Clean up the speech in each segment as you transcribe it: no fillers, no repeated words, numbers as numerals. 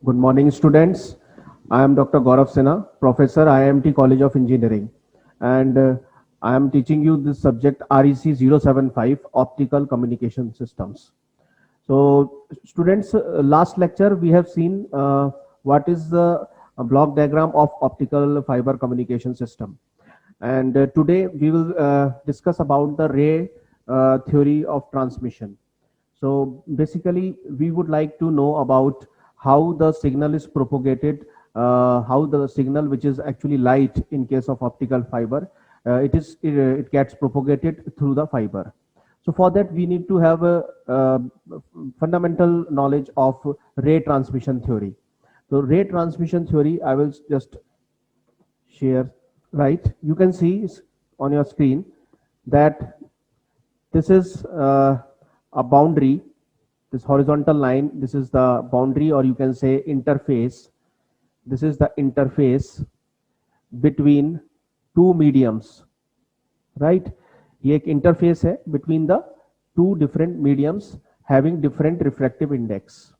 Good morning, students. I am Dr. Gaurav Sinha, Professor, IIMT College of Engineering, and I am teaching you this subject REC 075 Optical Communication Systems. So, students, last lecture we have seen what is the block diagram of optical fiber communication system, and today we will discuss about the ray theory of transmission. So basically, we would like to know about how the signal is propagated, how the signal, which is actually light in case of optical fiber, it gets propagated through the fiber. So for that, we need to have a fundamental knowledge of ray transmission theory. So ray transmission theory, I will just share. Right, you can see on your screen that this is a boundary, this horizontal line, this is the boundary, or you can say interface. This is the interface between two mediums, right? ये एक interface है between the two different mediums having different refractive index.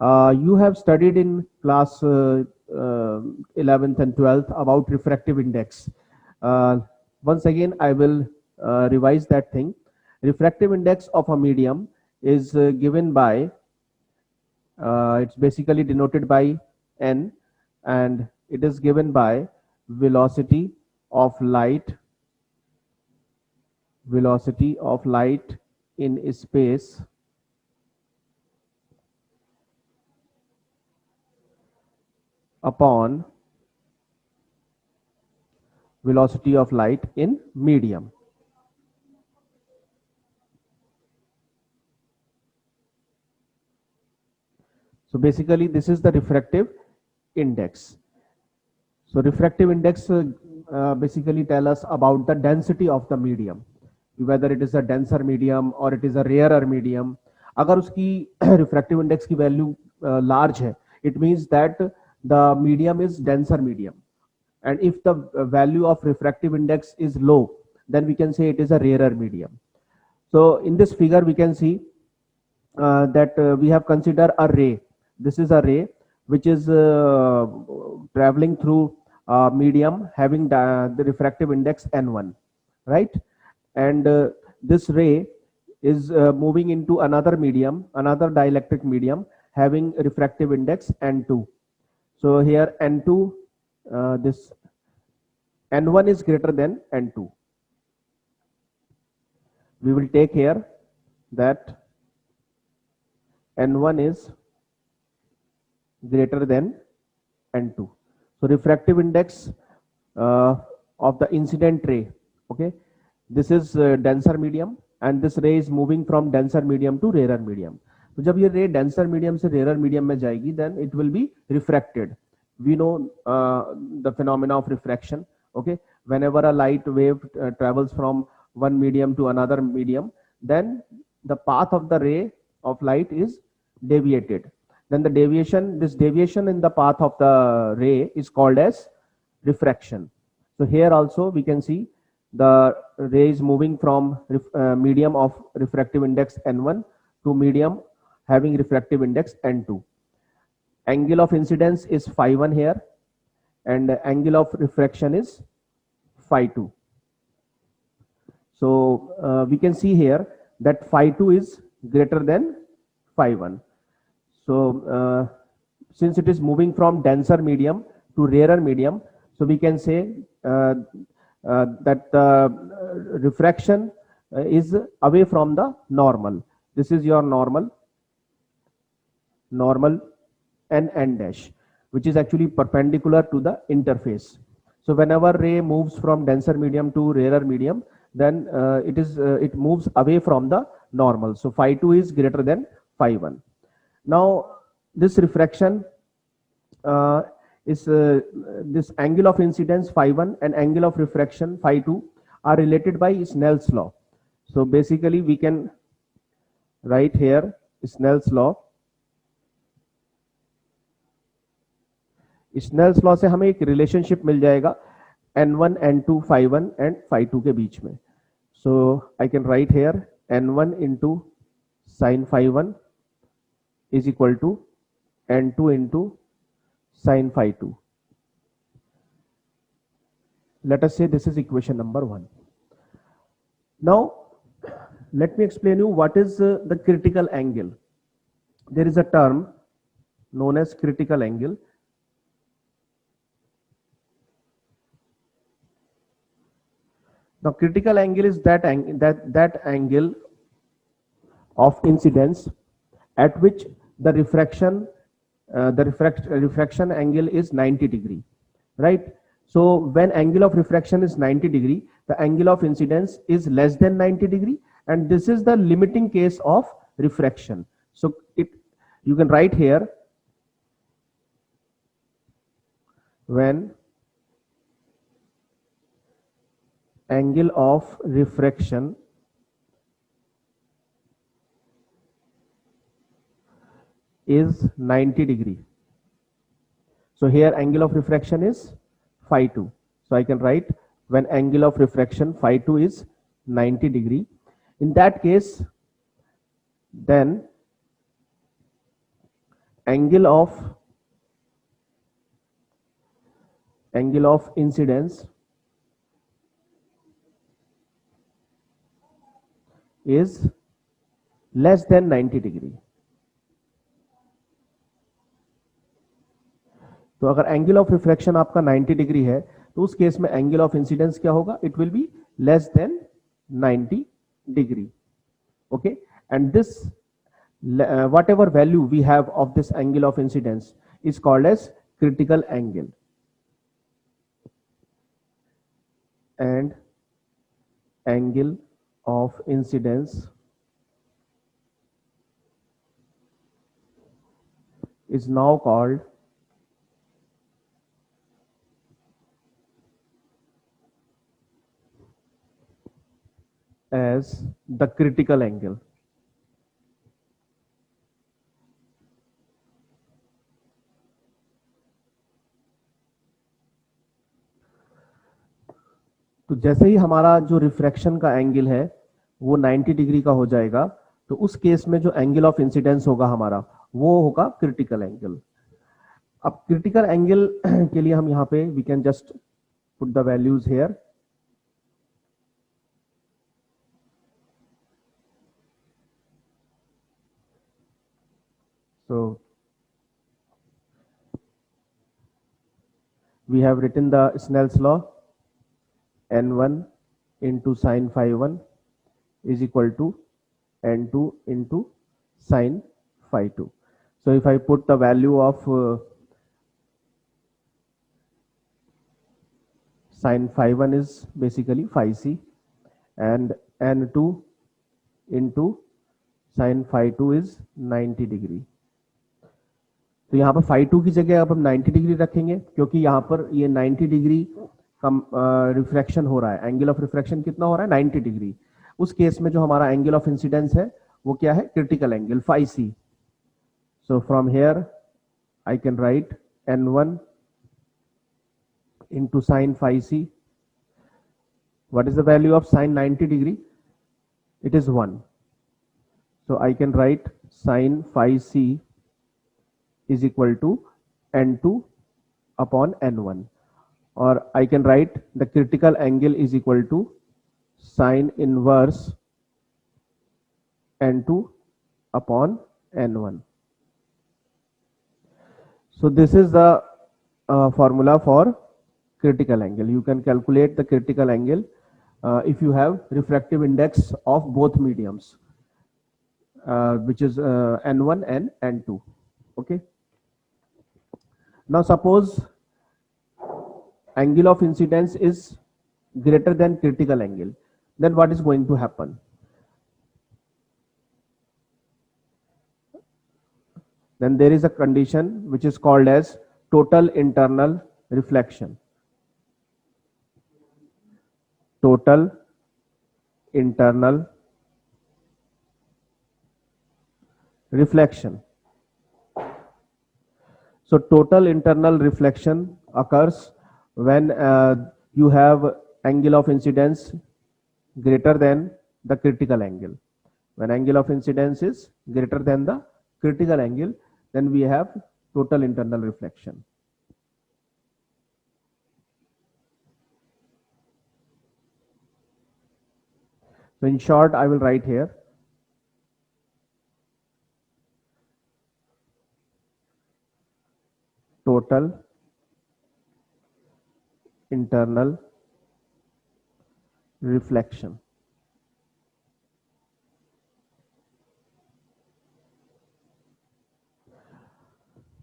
You have studied in class 11th and 12th about refractive index. Once again, I will revise that thing. Refractive index of a medium is given by, it's basically denoted by n, and it is given by velocity of light in space upon velocity of light in medium. So basically this is the refractive index. So refractive index basically tell us about the density of the medium, whether it is a denser medium or it is a rarer medium. अगर उसकी refractive index की value large है, it means that the medium is denser medium. And if the value of refractive index is low, then we can say it is a rarer medium. So in this figure, we can see that we have considered a ray. This is a ray which is traveling through medium having the refractive index n1, right? And this ray is moving into another medium, another dielectric medium having refractive index n2. So here n2, this n1 is greater than n2. We will take here that n1 is greater than n2. So refractive index of the incident ray, okay, this is denser medium, and this ray is moving from denser medium to rarer medium. तो जब ये रे denser medium से rarer medium में जाएगी, then it will be refracted. We know the phenomena of refraction. Okay, whenever a light wave travels from one medium to another medium, then the path of the ray of light is deviated. Then the deviation, this deviation in the path of the ray is called as refraction. So here also we can see the ray is moving from medium of refractive index n1 to medium having refractive index n2. Angle of incidence is phi 1 here, and angle of refraction is phi 2. So we can see here that phi 2 is greater than phi 1. So since it is moving from denser medium to rarer medium, so we can say that the refraction is away from the normal. This is your normal and n dash, which is actually perpendicular to the interface. So whenever ray moves from denser medium to rarer medium, then it moves away from the normal. So phi 2 is greater than phi 1. Now this refraction is this angle of incidence phi 1 and angle of refraction phi 2 are related by Snell's law. So basically we can write here Snell's law. Snell's law से हमें एक relationship मिल जाएगा n1 n2 phi 1 and phi 2 के बीच में. So I can write here n1 into sin phi 1 is equal to n2 into sine phi 2. Let us say this is equation number 1. Now, let me explain you what is the critical angle. There is a term known as critical angle. Now, critical angle is that angle of incidence at which the refraction angle is 90 degree, right? So when angle of refraction is 90 degree, the angle of incidence is less than 90 degree, and this is the limiting case of refraction. So you can write here, when angle of refraction is 90 degree. So here angle of refraction is phi 2. So I can write when angle of refraction phi 2 is 90 degree. In that case, then angle of incidence is less than 90 degree. तो अगर angle of reflection आपका 90 degree है तो उस case में angle of incidence क्या होगा? It will be less than 90 degree. Okay, and this whatever value we have of this angle of incidence is called as critical angle. And angle of incidence is now called as the critical angle. तो जैसे ही हमारा जो refraction का angle है वो 90 degree का हो जाएगा, तो उस केस में जो एंगल ऑफ इंसिडेंस होगा हमारा वो होगा क्रिटिकल एंगल. अब क्रिटिकल एंगल के लिए हम यहाँ पे we can just put the values here. So we have written the Snell's law. N1 into sine phi 1 is equal to N2 into sine phi 2. So if I put the value of sine phi 1 is basically phi c, and N2 into sine phi 2 is 90 degree. तो यहाँ पर phi 2 की जगह अब हम 90 degree रखेंगे, क्योंकि यहाँ पर ये 90 डिग्री कम रिफ्रैक्शन हो रहा है. एंगल ऑफ रिफ्रैक्शन कितना हो रहा है? 90 डिग्री. उस केस में जो हमारा एंगल ऑफ इंसिडेंस है वो क्या है? Critical angle phi c. So from here I can write n1 into sine phi c. What is the value of sine 90 degree? It is 1. So I can write sine phi c is equal to n2 upon n1. Or I can write the critical angle is equal to sine inverse n2 upon n1. So this is the formula for critical angle. You can calculate the critical angle if you have refractive index of both mediums, which is n1 and n2. Okay. Now suppose angle of incidence is greater than critical angle, then what is going to happen? Then there is a condition which is called as total internal reflection. Total internal reflection. So total internal reflection occurs when you have angle of incidence greater than the critical angle. When angle of incidence is greater than the critical angle, then we have total internal reflection. So in short, I will write here total internal reflection.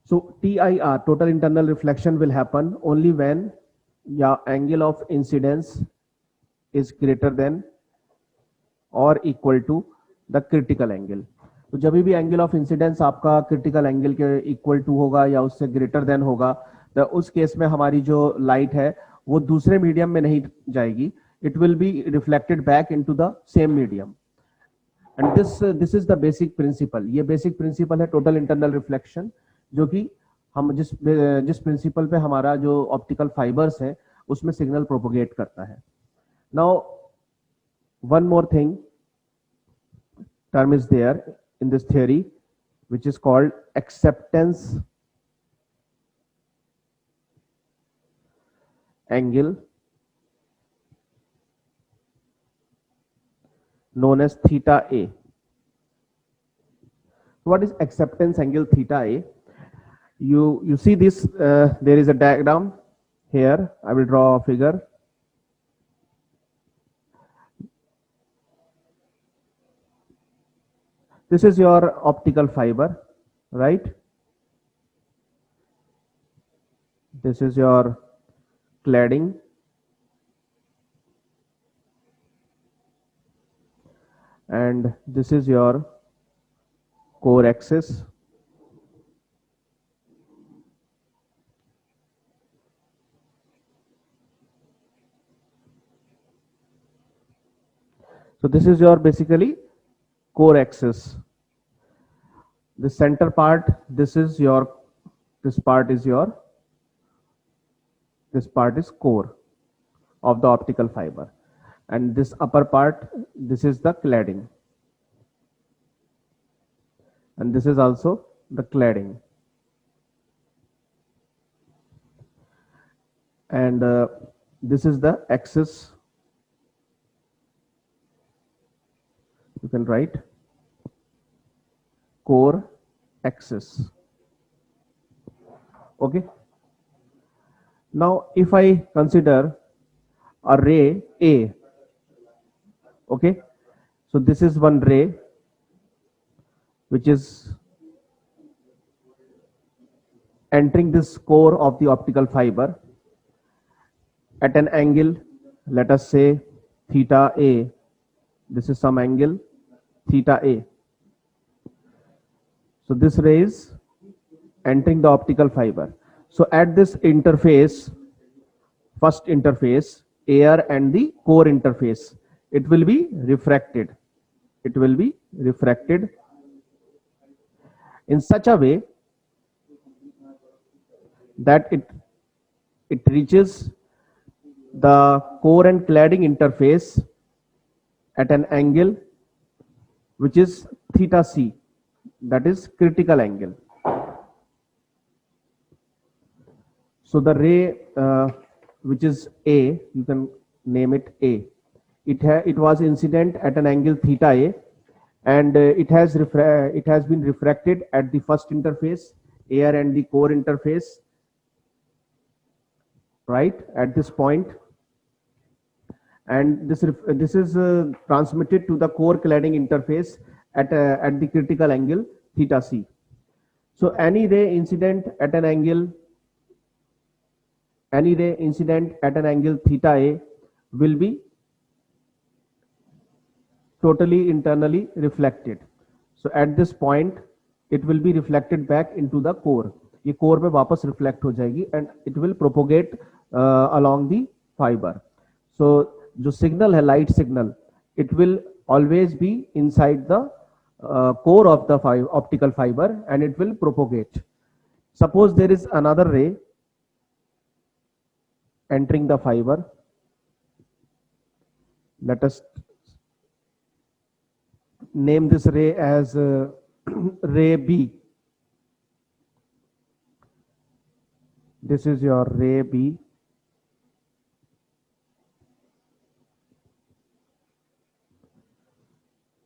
So TIR, total internal reflection, will happen only when your angle of incidence is greater than और equal to the critical angle. तो जब भी angle of incidence आपका critical angle के equal to होगा या उससे greater than होगा, तो उस केस में हमारी जो लाइट है वो दूसरे मीडियम में नहीं जाएगी, it will be reflected back into the same medium. And this is the basic principle. ये बेसिक प्रिंसिपल है टोटल इंटरनल रिफ्लेक्शन, जो कि हम जिस प्रिंसिपल पे हमारा जो ऑप्टिकल फाइबर्स है उसमें सिग्नल प्रोपोगेट करता है. Now one more thing term is there in this theory, which is called acceptance angle, known as theta A. What is acceptance angle theta A? You see this, there is a diagram here. I will draw a figure. This is your optical fiber, right? This is your cladding, and this is your core axis. So this is your basically core axis. The center part, this part is core of the optical fiber, and this upper part, this is the cladding, and this is also the cladding. And this is the axis. You can write core axis. Okay. Now if I consider a ray A, okay, so this is one ray which is entering this core of the optical fiber at an angle, let us say theta A. This is some angle theta A. So this ray is entering the optical fiber. So at this interface, first interface, air and the core interface, it will be refracted. It will be refracted in such a way that it reaches the core and cladding interface at an angle which is theta C, that is critical angle. So the ray which is A, you can name it A. It was incident at an angle theta A, and it has been refracted at the first interface, air and the core interface, right at this point, and this is transmitted to the core cladding interface at the critical angle theta C. So any ray incident at an angle theta A will be totally internally reflected. So at this point it will be reflected back into the core. ये core पे वापस reflect हो जाएगी and it will propagate along the fiber. So जो signal है, light signal, it will always be inside the core of the optical fiber and it will propagate. Suppose there is another ray entering the fiber. Let us name this ray as ray B. This is your ray B.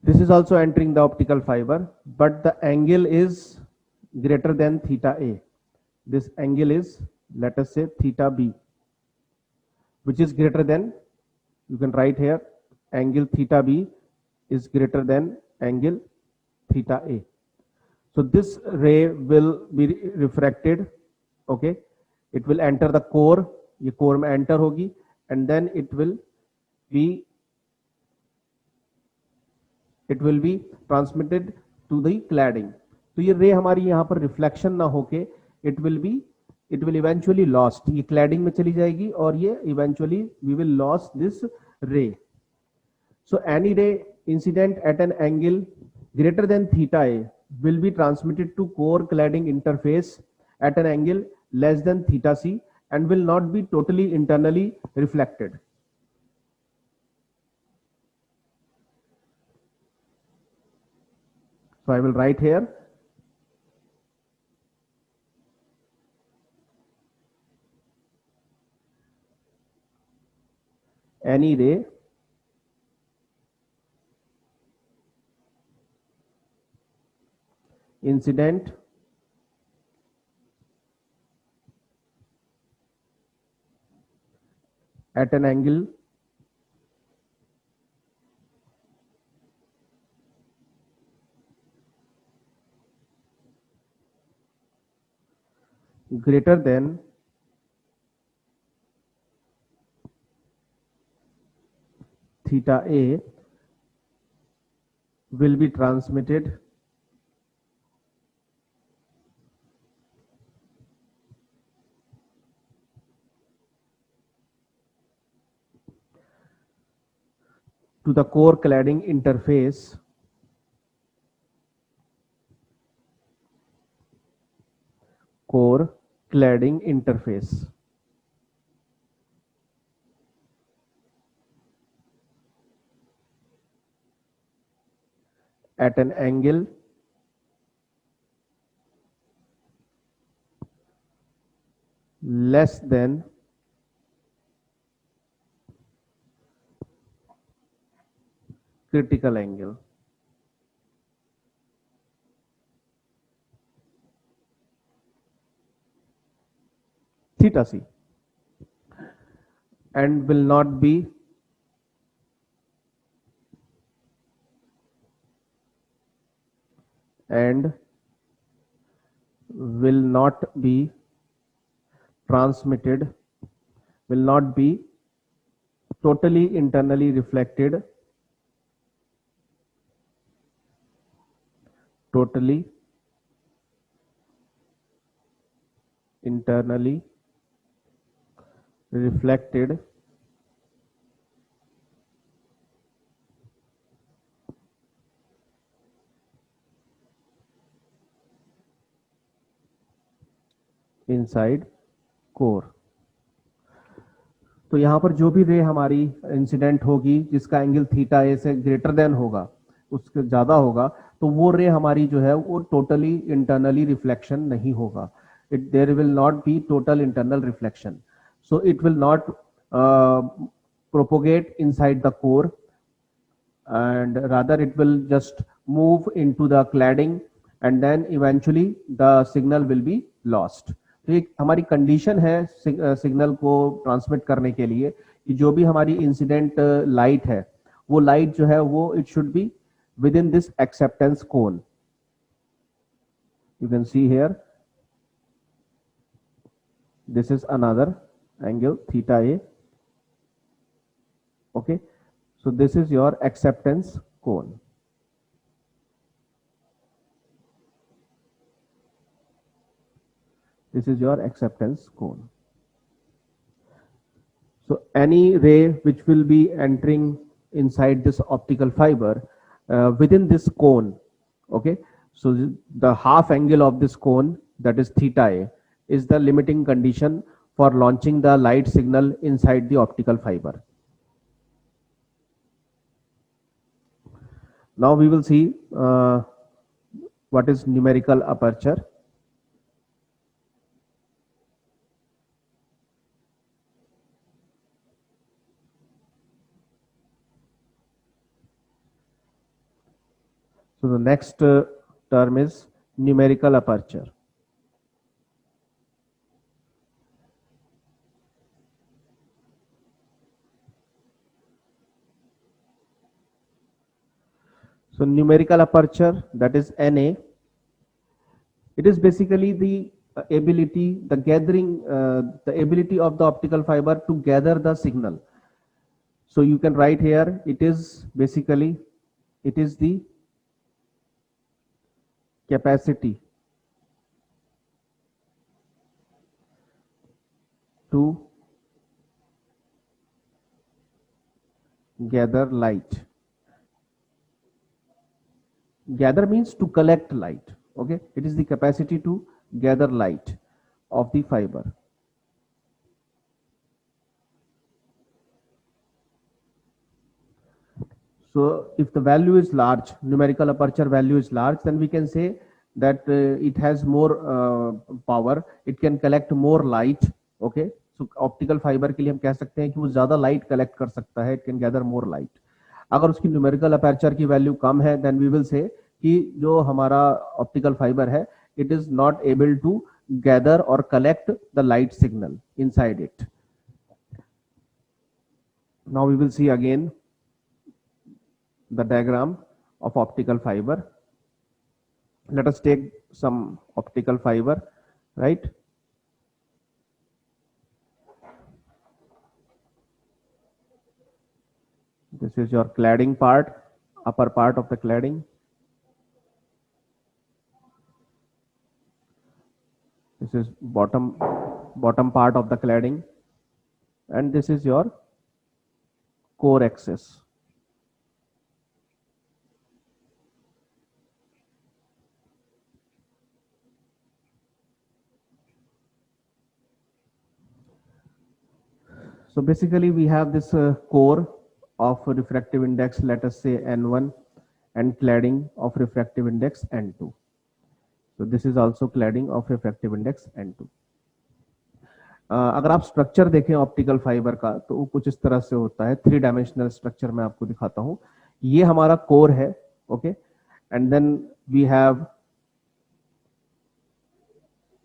This is also entering the optical fiber, but the angle is greater than theta A. This angle is, let us say, theta B, which is greater than, you can write here, angle theta B is greater than angle theta A. So this ray will be refracted, okay, it will enter the core, ये core में enter होगी, and then it will be transmitted to the cladding. तो ये रे हमारी यहाँ पर reflection ना होके it will eventually lost, ये cladding में चली जाएगी और ये eventually we will lost this ray. So any ray incident at an angle greater than theta A will be transmitted to core cladding interface at an angle less than theta C and will not be totally internally reflected. So I will write here, any ray incident at an angle greater than theta A will be transmitted to the core cladding interface at an angle less than critical angle. Theta C, and will not be transmitted, will not be totally internally reflected, totally internally reflected inside core. तो यहाँ पर जो भी रे हमारी incident होगी जिसका angle theta ए से ग्रेटर देन होगा, उसके ज्यादा होगा, तो वो रे हमारी जो है वो टोटली इंटरनली रिफ्लेक्शन नहीं होगा. There will not be total internal reflection. So it will not propagate inside the core, and rather it will just move into the cladding and then eventually the signal will be lost. तो एक हमारी condition है signal को transmit करने के लिए कि जो भी हमारी इंसिडेंट लाइट है वो लाइट जो है वो it should be with in this acceptance cone. You can see here this is another angle theta A. Okay, so this is your acceptance cone. This is your acceptance cone. So any ray which will be entering inside this optical fiber within this cone, okay, so the half angle of this cone, that is theta a, is the limiting condition for launching the light signal inside the optical fiber. Now we will see what is numerical aperture. So the next term is numerical aperture. So numerical aperture, that is NA, it is basically the ability, the gathering, the ability of the optical fiber to gather the signal. So you can write here, it is basically, it is the capacity to gather light. Gather means to collect light. Okay, it is the capacity to gather light of the fiber. So if the value is large, numerical aperture value is large, then we can say that it has more power, it can collect more light. Okay, so optical fiber के लिए हम कह सकते हैं कि वो ज़्यादा light collect कर सकता है, it can gather more light. अगर उसकी numerical aperture की value कम है, then we will say कि जो हमारा optical fiber है, it is not able to gather or collect the light signal inside it. Now we will see again the diagram of optical fiber. Let us take some optical fiber, right? This is your cladding part, upper part of the cladding. This is bottom part of the cladding, and this is your core axis. So basically we have this core of refractive index, let us say N1, and cladding of refractive index N2. So this is also cladding of refractive index N2. अगर आप structure देखें optical fibre का तो वो कुछ इस तरह से होता है, 3 डायमेंशनल स्ट्रक्चर मैं आपको दिखाता हूं. ये हमारा कोर है. Okay, and then we have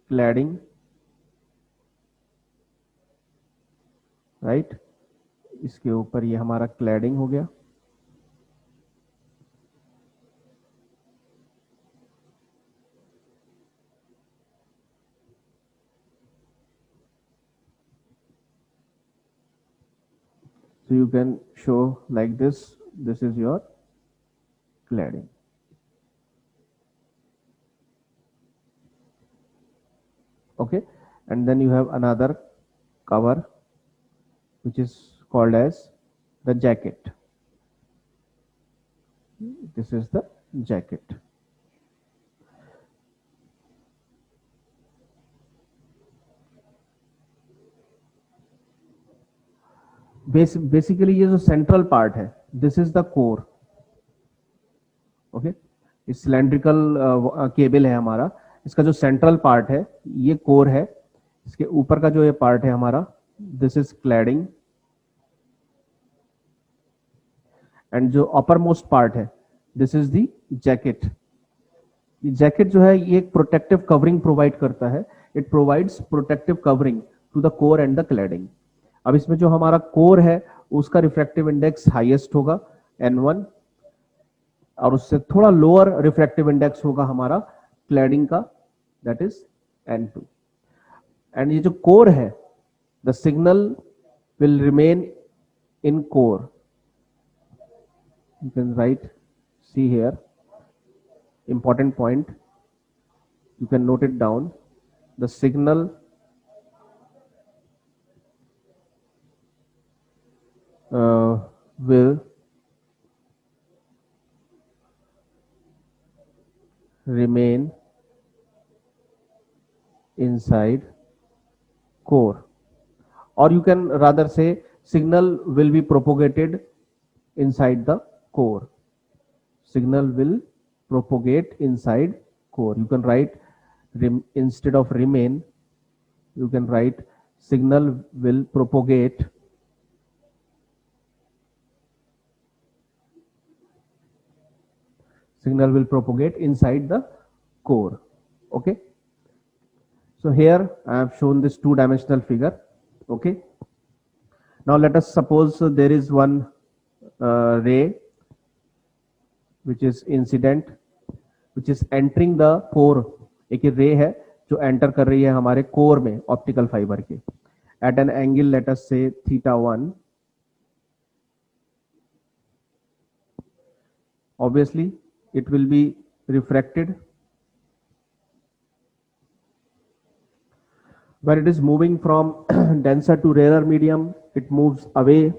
cladding, right. इसके ऊपर ये हमारा क्लैडिंग हो गया. So you can show like this. This is your cladding. Okay, and then you have another cover which is called as the jacket. This is the jacket. Basically ये जो central part है, this is the core. Okay, इस cylindrical cable है हमारा, इसका जो central part है ये कोर है. इसके ऊपर का जो ये पार्ट है हमारा, दिस इज क्लैडिंग, एंड जो अपर मोस्ट पार्ट है दिस इज द जैकेट. ये जैकेट जो है ये एक प्रोटेक्टिव कवरिंग प्रोवाइड करता है. It provides protective covering to the core and the cladding. अब इसमें जो हमारा कोर है उसका रिफ्रैक्टिव इंडेक्स हाईएस्ट होगा N1, और उससे थोड़ा लोअर रिफ्रैक्टिव इंडेक्स होगा हमारा क्लैडिंग का, दैट इज N2. एंड ये जो कोर है, the signal will remain in core. You can write, see here, important point, you can note it down. The signal will remain inside core, or you can rather say signal will be propagated inside the core. Signal will propagate inside core. You can write instead of remain, you can write signal will propagate signal will propagate inside the core. Okay, so here I have shown this two-dimensional figure. Okay, now let us suppose there is one ray which is incident, which is entering the core. एक रे है जो enter कर रही है हमारे core में optical fibre के at an angle, let us say θ1. Obviously it will be refracted. When it is moving from denser to rarer medium, it moves away,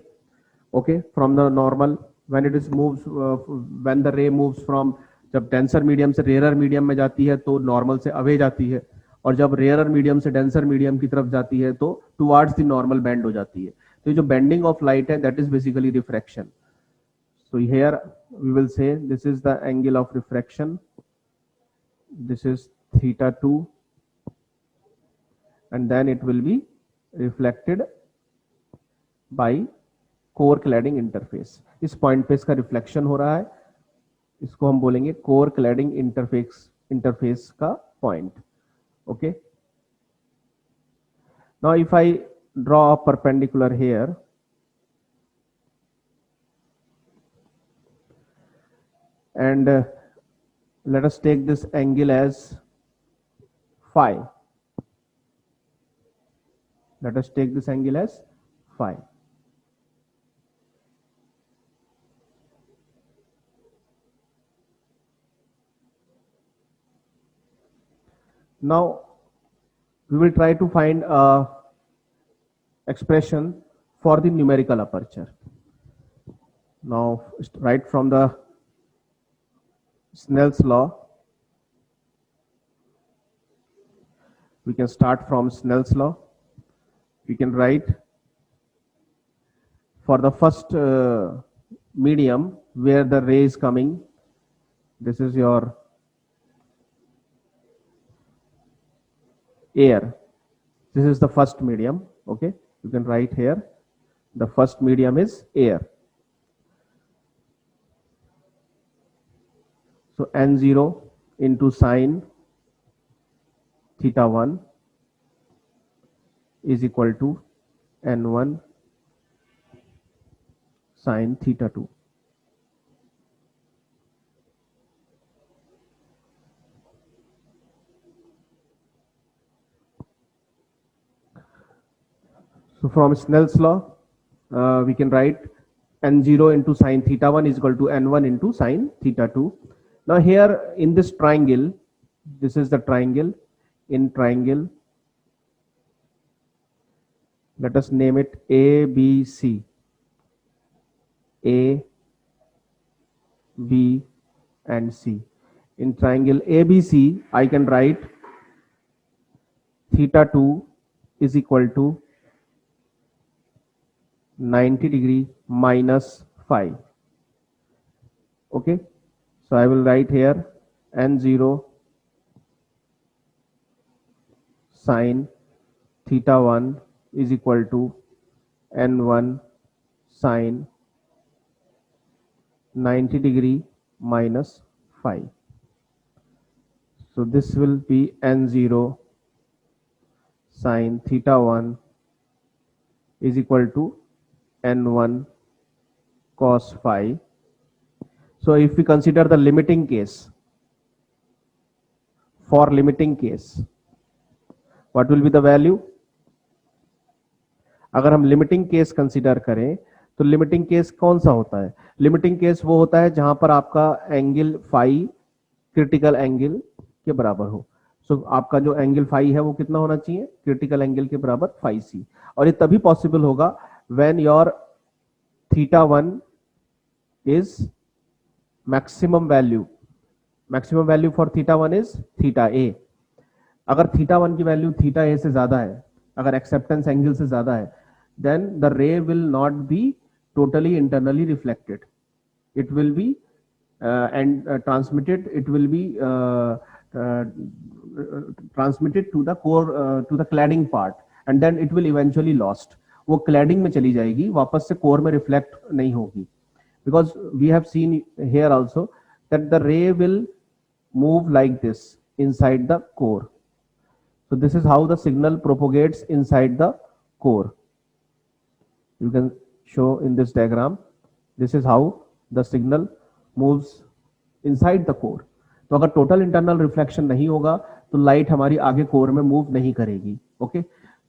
okay, from the normal. When it is moves when the ray moves from, जब denser medium से rare medium में जाती है तो normal से away जाती है, और जब रेयर मीडियम से डेंसर मीडियम की तरफ जाती है तो टुवर्ड्स द नॉर्मल बेंड हो जाती है. तो जो बेंडिंग ऑफ लाइट है that is basically refraction. So here we will say this is the angle of refraction, this is θ2, and then it will be reflected by core cladding interface. इस point पे इसका reflection हो रहा है, इसको हम बोलेंगे कोर क्लैडिंग इंटरफेस का point. Okay, now if I draw a perpendicular here, and let us take this angle as phi. Let us take this angle as phi. Now we will try to find a expression for the numerical aperture. Now right from the Snell's law, we can start from Snell's law. We can write for the first medium where the ray is coming, this is your air. This is the first medium. Okay, you can write here the first medium is air. So n0 into sine θ1 is equal to n1 sine θ2. So from Snell's law, we can write n0 into sine θ1 is equal to n1 into sine θ2. Now here in this triangle, this is the triangle. In triangle, let us name it ABC. A, B and C. In triangle ABC, I can write θ2 is equal to 90 degree minus phi. Okay, so I will write here n0 sine θ1 is equal to n1 sine 90 degree minus phi. So this will be n0 sine θ1 is equal to n1 cos phi. So if we consider the limiting case, for limiting case, what will be the value? अगर हम limiting case consider करें तो limiting case कौन सा होता है? Limiting case वो होता है जहां पर आपका एंगल फाई क्रिटिकल एंगल के बराबर हो. सो आपका जो एंगल फाई है वो कितना होना चाहिए? क्रिटिकल एंगल के बराबर फाई सी. और ये तभी पॉसिबल होगा when your θ1 is maximum value. Maximum value for θ1 is θa. अगर θ1 की वैल्यू θa से ज्यादा है, अगर एक्सेप्टेंस एंगल से ज्यादा है, then the ray will not be totally internally reflected. It will be transmitted. It will be transmitted to the core, to the cladding part, and then it will eventually lost. वो cladding में चली जाएगी, वापस से core में reflect नहीं होगी. Because we have seen here also that the ray will move like this inside the core. So this is how the signal propagates inside the core. You can show in this diagram. This is how the signal moves inside the core. तो अगर total internal reflection नहीं होगा तो light हमारी आगे core में move नहीं करेगी. Okay,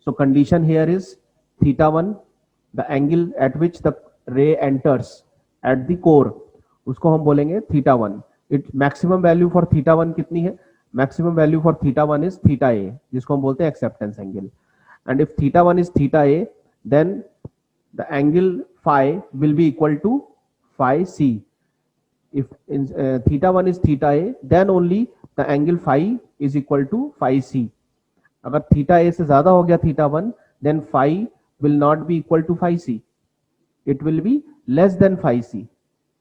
so condition here is θ1, the angle at which the ray enters at the core, उसको हम बोलेंगे θ1. इट मैक्सिमम वैल्यू फॉर θ1 कितनी है? Maximum value for θ1 is θa, जिसको हम बोलते हैं acceptance angle. And if θ1 is θa, then the angle phi will be equal to phi c. If θ1 is θa, then only the angle phi is equal to phi c. अगर θa से ज्यादा हो गया θ1, then phi will not be equal to phi c. It will be less than phi c,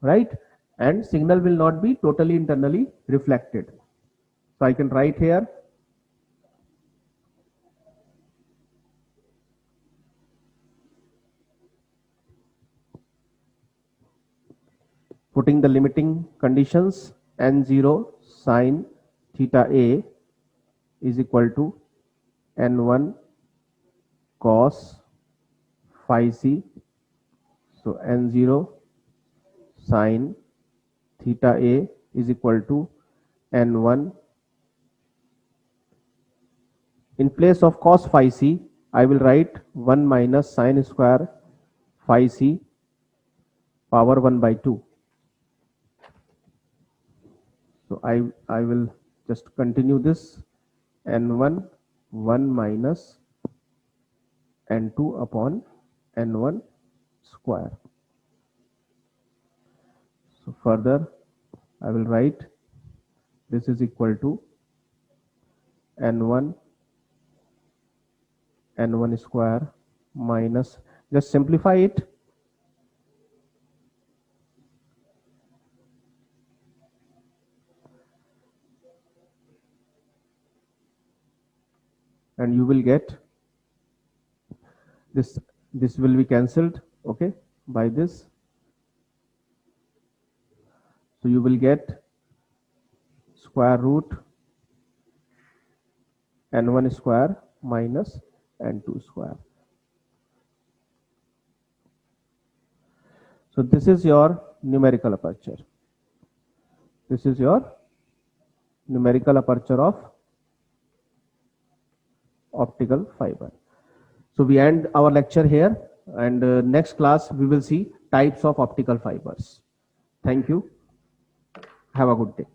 right? And signal will not be totally internally reflected. So I can write here putting the limiting conditions, n0 sin theta a is equal to n1 cos phi c. So n0 sin theta a is equal to n1. In place of cos phi c, I will write 1 minus sin square phi c power 1 by 2. So I will just continue this. n1 1 minus n2 upon n1 square. So further I will write this is equal to n1 square minus, just simplify it, and you will get this will be cancelled, okay, by this. So you will get square root n1 square minus n2 square. So this is your numerical aperture. This is your numerical aperture of optical fiber. So we end our lecture here, and next class we will see types of optical fibers. Thank you. Have a good day.